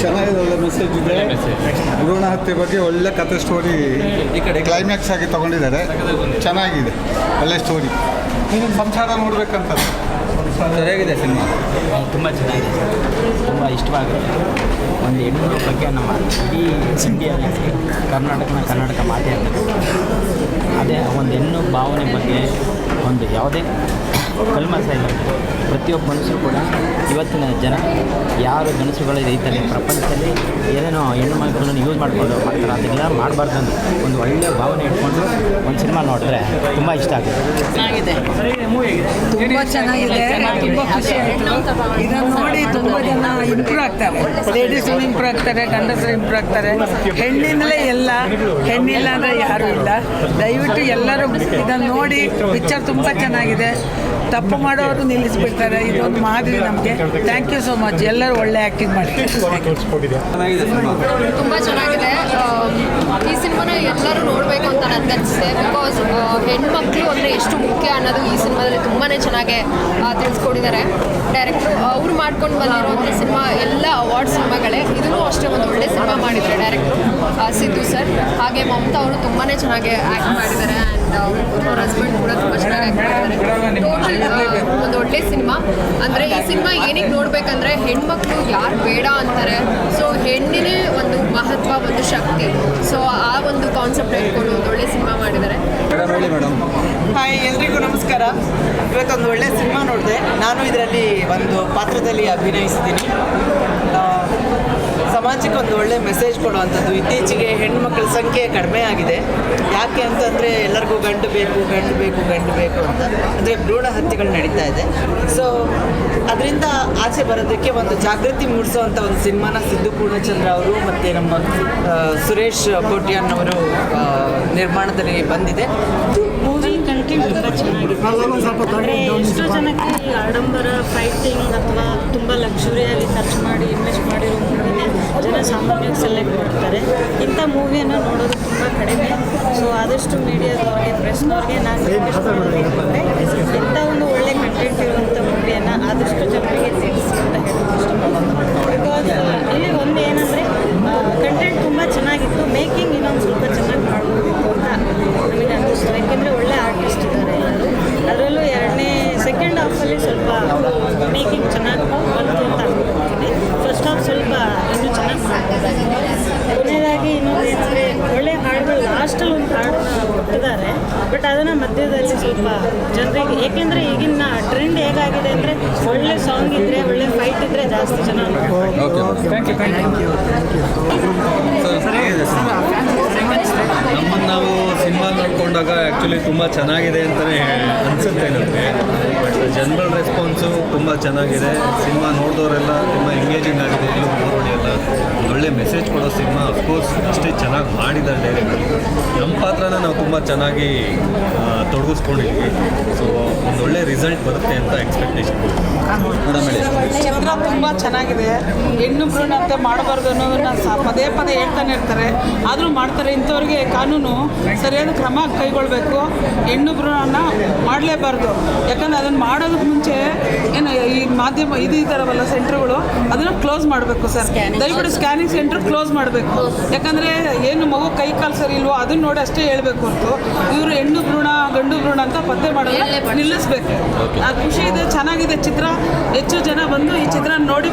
ಚೆನ್ನಾಗಿದೆ, ಒಳ್ಳೆ ಮೆಸೇಜ್ ಇದೆ. ಭ್ರೂಣ ಹತ್ಯೆ ಬಗ್ಗೆ ಒಳ್ಳೆ ಕತೆ ಸ್ಟೋರಿ ಕ್ಲೈಮ್ಯಾಕ್ಸ್ ಆಗಿ ತಗೊಂಡಿದ್ದಾರೆ. ಚೆನ್ನಾಗಿದೆ, ಒಳ್ಳೆ ಸ್ಟೋರಿ. ಸಂಸಾರ ನೋಡ್ಬೇಕಂತ ಸರಿಯಾಗಿದೆ ಸಿನಿಮಾ, ತುಂಬ ಚೆನ್ನಾಗಿದೆ, ತುಂಬ ಇಷ್ಟವಾಗುತ್ತೆ. ಒಂದು ಹೆಣ್ಣು ಬಗ್ಗೆ ನಮ್ಮ ಇಡೀ ಇಂಡಿಯಾದಲ್ಲಿ ಕರ್ನಾಟಕ ಮಾತಾಡಬೇಕು. ಅದೇ ಒಂದು ಹೆಣ್ಣು ಭಾವನೆ ಬಗ್ಗೆ ಒಂದು ಯಾವುದೇ ಕಲ್ಮಸ ಇಲ್ಲ. ಪ್ರತಿಯೊಬ್ಬ ಮನುಷ್ಯರು ಕೂಡ ಇವತ್ತಿನ ಜನ ಯಾರು ಗಂಡಸುಗಳು ರೈತಲ್ಲಿ ಪ್ರಪಂಚದಲ್ಲಿ ಏನೇನೋ ಹೆಣ್ಣು ಮಕ್ಕಳನ್ನು ಯೂಸ್ ಮಾಡ್ತಾರೆ, ಅದೆಲ್ಲ ಮಾಡಬಾರ್ದು ಅಂತ ಒಂದು ಒಳ್ಳೆಯ ಭಾವನೆ ಇಟ್ಕೊಂಡು ಒಂದು ಸಿನಿಮಾ ನೋಡಿದ್ರೆ ತುಂಬ ಇಷ್ಟ ಆಗುತ್ತೆ. ಚೆನ್ನಾಗಿದೆ, ತುಂಬ ಚೆನ್ನಾಗಿದೆ, ತುಂಬ ಖುಷಿ ಆಯಿತು. ಇದನ್ನು ನೋಡಿ ತುಂಬ ಜನ ಇಂಪ್ರೂವ್ ಆಗ್ತಾರೆ, ಲೇಡೀಸು ಇಂಪ್ರೂವ್ ಆಗ್ತಾರೆ, ಗಂಡಸರು ಇಂಪ್ರೂವ್ ಆಗ್ತಾರೆ. ಹೆಣ್ಣಿನಲ್ಲೇ ಎಲ್ಲ, ಹೆಣ್ಣಿಲ್ಲ ಅಂದರೆ ಯಾರೂ ಇಲ್ಲ. ದಯವಿಟ್ಟು ಎಲ್ಲರೂ ಇದನ್ನು ನೋಡಿ, ಪಿಕ್ಚರ್ ತುಂಬ ಚೆನ್ನಾಗಿದೆ. ತಪ್ಪು ಮಾಡೋರು ನಿಲ್ಲಿಸ್ಬಿಡ್ತಾರೆ. ಇದೊಂದು ಮಾದರಿ ನಮಗೆ. Thank you so much. ಎಲ್ಲರೂ ಒಳ್ಳೆ ಆ್ಯಕ್ಟಿಂಗ್ ಮಾಡಿ. ತುಂಬ ಚೆನ್ನಾಗಿದೆ. ಈ ಸಿನಿಮಾನ ಎಲ್ಲರೂ ನೋಡಬೇಕು ಅಂತ ನನಗೆ ಅನಿಸಿದೆ. ಬಿಕಾಸ್ ಹೆಣ್ಮಕ್ಳು ಅಂದರೆ ಎಷ್ಟು ಮುಖ್ಯ ಅನ್ನೋದು ಈ ಸಿನಿಮಾದಲ್ಲಿ ತುಂಬಾ ಚೆನ್ನಾಗಿ ತಿಳಿಸ್ಕೊಟ್ಟಿದ್ದಾರೆ ಡೈರೆಕ್ಟ್ರು. ಅವ್ರು ಮಾಡ್ಕೊಂಡು ಬಂದಿರುವಂಥ ಸಿನಿಮಾ ಎಲ್ಲ ಅವಾರ್ಡ್ ಸಿನಿಮಾಗಳೇ. ಇದೂ ಅಷ್ಟೇ ಒಂದು ಒಳ್ಳೆ ಸಿನಿಮಾ ಮಾಡಿದ್ದಾರೆ ಡೈರೆಕ್ಟ್ರು ಸಿದ್ದು ಸರ್. ಹಾಗೆ ಮಮತಾ ಅವರು ತುಂಬಾ ಚೆನ್ನಾಗಿ ಆ್ಯಕ್ಟ್ ಮಾಡಿದ್ದಾರೆ. ಆ್ಯಂಡ್ ಅವ್ರ ಹಸ್ಬೆಂಡ್ ಕೂಡ ತುಂಬ ಚೆನ್ನಾಗಿ ಆ್ಯಕ್ಟ್ ಮಾಡಿದ್ದಾರೆ. ಟೋಟಲ್ ಒಂದು ಒಳ್ಳೆ ಸಿನಿಮಾ. ಅಂದರೆ ಈ ಸಿನಿಮಾ ಏನಕ್ಕೆ ನೋಡಬೇಕಂದ್ರೆ ಹೆಣ್ಮಕ್ಳು ಯಾರು ಬೇಡ ಅಂತಾರೆ. ಸೊ ಹೆಣ್ಣಿನೇ ಒಂದು ಮಹತ್ವ, ಒಂದು ಶಕ್ತಿ. ಸೊ ಆ ಒಂದು ಕಾನ್ಸೆಪ್ಟ್ ಇಟ್ಕೊಂಡು ಒಂದು ಒಳ್ಳೆ ಸಿನಿಮಾ ಮಾಡಿದ್ದಾರೆ. ಹಾಯ್, ಎಲ್ರಿಗೂ ನಮಸ್ಕಾರ. ಇವತ್ತೊಂದು ಒಳ್ಳೆ ಸಿನಿಮಾ ನೋಡಿದೆ. ನಾನು ಇದರಲ್ಲಿ ಒಂದು ಪಾತ್ರದಲ್ಲಿ ಅಭಿನಯಿಸಿದ್ದೀನಿ. ಸಮಾಜಕ್ಕೆ ಒಂದು ಒಳ್ಳೆ ಮೆಸೇಜ್ ಕೊಡುವಂಥದ್ದು. ಇತ್ತೀಚೆಗೆ ಹೆಣ್ಣುಮಕ್ಕಳ ಸಂಖ್ಯೆ ಕಡಿಮೆ ಆಗಿದೆ. ಯಾಕೆ ಅಂತಂದರೆ ಎಲ್ಲರಿಗೂ ಗಂಡು ಬೇಕು ಅಂತ, ಅಂದರೆ ಭ್ರೂಣ ಹತ್ಯೆಗಳು ನಡೀತಾ ಇದೆ. ಸೊ ಅದರಿಂದ ಆಚೆ ಬರೋದಕ್ಕೆ ಒಂದು ಜಾಗೃತಿ ಮೂಡಿಸೋವಂಥ ಒಂದು ಸಿನಿಮಾನ ಸಿದ್ದು ಪೂರ್ಣಚಂದ್ರ ಅವರು ಮತ್ತು ನಮ್ಮ ಸುರೇಶ್ ಕೋಟ್ಯಾನ್ ಅವರು ನಿರ್ಮಾಣದಲ್ಲಿ ಬಂದಿದೆ. ಮೂವಿ ಕಂಟೆಂಟ್ ತುಂಬ ಚೆನ್ನಾಗಿದೆ. ಅಂದರೆ ಎಷ್ಟೋ ಜನಕ್ಕೆ ಆಡಂಬರ ಫೈಟಿಂಗ್ ಅಥವಾ ತುಂಬ ಲಕ್ಸುರಿಯಾಗಿ ಖರ್ಚು ಮಾಡಿ ಇನ್ವೆಸ್ಟ್ ಮಾಡಿರೋ ಮೂವಿನೇ ಜನ ಸಾಮಾನ್ಯವಾಗಿ ಸೆಲೆಕ್ಟ್ ಮಾಡ್ತಾರೆ. ಇಂಥ ಮೂವಿಯನ್ನು ನೋಡೋದು ತುಂಬ ಕಡಿಮೆ. ಸೊ ಆದಷ್ಟು ಮೀಡಿಯಾದವ್ರಿಗೆ, ಪ್ರೆಸ್ನವ್ರಿಗೆ ನಾನು ರಿಕ್ವೆಸ್ಟ್ ಮಾಡಬೇಕಂದ್ರೆ ಇಂಥ ಒಂದು ಒಳ್ಳೆ ಕಂಟೆಂಟ್ ಇರುವಂಥ ಮೂವಿಯನ್ನು ಆದಷ್ಟು ಜನರಿಗೆ ತಿಳಿಸಿ ಅಂತ ಹೇಳೋದು ಇಷ್ಟಪಡ್ತೀನಿ. ಬಿಕಾಸ್ ಇಲ್ಲಿ ಒಂದು ಏನಂದರೆ ಕಂಟೆಂಟ್ ತುಂಬ ಚೆನ್ನಾಗಿತ್ತು, ಮೇಕಿಂಗ್ ಇನ್ನೊಂದು ಸ್ವಲ್ಪ ಚೆನ್ನಾಗಿ ಮಾಡ್ಬೋದಿತ್ತು ಅಂತ ನಮಗೆ ಅನ್ನಿಸ್ತು. ಯಾಕೆಂದರೆ ಒಳ್ಳೆ ಆರ್ಟಿಸ್ಟ್ ಇದ್ದಾರೆ ಎಲ್ಲರೂ. ಅದರಲ್ಲೂ ಸೆಕೆಂಡ್ ಹಾಫಲ್ಲಿ ಸ್ವಲ್ಪ ಮೇಕಿಂಗ್ ಚೆನ್ನಾಗಿ ಬಂತು ಅಂತ ಅನ್ಕೊಳ್ತೀನಿ. ಫಸ್ಟ್ ಹಾಫ್ ಸ್ವಲ್ಪ ಇನ್ನೂ ಚೆನ್ನಾಗಿ ಮಾಡ್ಬೋದಾಗಿದೆ. ಕೊನೆಯದಾಗಿ ಇನ್ನೊಂದು ಏನಂದರೆ ಒಳ್ಳೆ ಹಾಡುಗಳು ಲಾಸ್ಟಲ್ಲಿ ಒಂದು ಹಾಡನ್ನ ಕೊಟ್ಟಿದ್ದಾರೆ. ಬಟ್ ಅದನ್ನು ಮಧ್ಯದಲ್ಲಿ ಸ್ವಲ್ಪ ಜನರಿಗೆ, ಏಕೆಂದರೆ ಈಗಿನ ಟ್ರೆಂಡ್ ಹೇಗಾಗಿದೆ ಅಂದರೆ ಒಳ್ಳೆ ಸಾಂಗ್ ಇದ್ದರೆ, ಒಳ್ಳೆ ಫೈಟ್ ಇದ್ದರೆ ಜಾಸ್ತಿ ಜನ ನಮ್ಮನ್ನು ನಾವು ಸಿನಿಮಾ ನೋಡಿಕೊಂಡಾಗ ಆ್ಯಕ್ಚುಲಿ ತುಂಬ ಚೆನ್ನಾಗಿದೆ ಅಂತಲೇ ಅನಿಸುತ್ತೆ ನಮಗೆ. ಬಟ್ ಜನರಲ್ ರೆಸ್ಪಾನ್ಸು ತುಂಬ ಚೆನ್ನಾಗಿದೆ. ಸಿನಿಮಾ ನೋಡಿದವರೆಲ್ಲ ತುಂಬ ಎಂಗೇಜಿಂಗ್ ಆಗಿದೆ. ಎಲ್ಲೂ ಬೋರ್ ಹೊಡೆಯಲ್ಲ. ಒಳ್ಳೆ ಮೆಸೇಜ್ ಕೊಡೋ ಸಿನಿಮಾ. ಅಫ್ಕೋರ್ಸ್ ಅಷ್ಟೇ ಚೆನ್ನಾಗಿ ಮಾಡಿದ್ದಾರೆ ಡೈರೆಕ್ಟರ್. ನಮ್ಮ ಪಾತ್ರನ ನಾವು ತುಂಬ ಚೆನ್ನಾಗಿ ತೊಡಗಿಸ್ಕೊಂಡಿದ್ವಿ. ಸೊ ಒಂದು ಒಳ್ಳೆ ರಿಸಲ್ಟ್ ಬರುತ್ತೆ ಅಂತ ಎಕ್ಸ್ಪೆಕ್ಟೇಷನ್. ಚಿತ್ರ ತುಂಬ ಚೆನ್ನಾಗಿದೆ. ಹೆಣ್ಣು ಭ್ರೂಣ ಹತ್ಯೆ ಮಾಡಬಾರ್ದು ಅನ್ನೋದನ್ನು ಪದೇ ಪದೇ ಹೇಳ್ತಾನೆ ಇರ್ತಾರೆ, ಆದರೂ ಮಾಡ್ತಾರೆ. ಇಂಥವ್ರಿಗೆ ಕಾನೂನು ಸರಿಯಾದ ಕ್ರಮ ಕೈಗೊಳ್ಳಬೇಕು. ಹೆಣ್ಣು ಭ್ರೂಣನ ಮಾಡಲೇಬಾರ್ದು. ಯಾಕಂದರೆ ಅದನ್ನು ಮಾಡೋದಕ್ಕೆ ಮುಂಚೆ ಏನು ಈ ಮಾಧ್ಯಮ ಇದು ಇದ್ದಾರವಲ್ಲ ಸೆಂಟ್ರ್ಗಳು, ಅದನ್ನು ಕ್ಲೋಸ್ ಮಾಡಬೇಕು ಸರ್. ದಯವಿಟ್ಟು ಸ್ಕ್ಯಾನಿಂಗ್ ಸೆಂಟ್ರ್ ಕ್ಲೋಸ್ ಮಾಡಬೇಕು. ಯಾಕಂದರೆ ಏನು ಮಗು ಕೈ ಕಾಲು ಸರಿ ಇಲ್ವೋ ಅದನ್ನು ನೋಡಿ ಅಷ್ಟೇ ಹೇಳಬೇಕು ಹೊರತು ಇವರು ಹೆಣ್ಣು ಭ್ರೂಣ ಗಂಡು ಭ್ರೂಣ ಅಂತ ಪತ್ತೆ ಮಾಡೋದನ್ನ ನಿಲ್ಲಿಸಬೇಕು. ಖುಷಿ ಇದೆ, ಚೆನ್ನಾಗಿದೆ ಚಿತ್ರ. ಹೆಚ್ಚು ಜನ ಬಂದು ಈ ಚಿತ್ರ ನೋಡಿ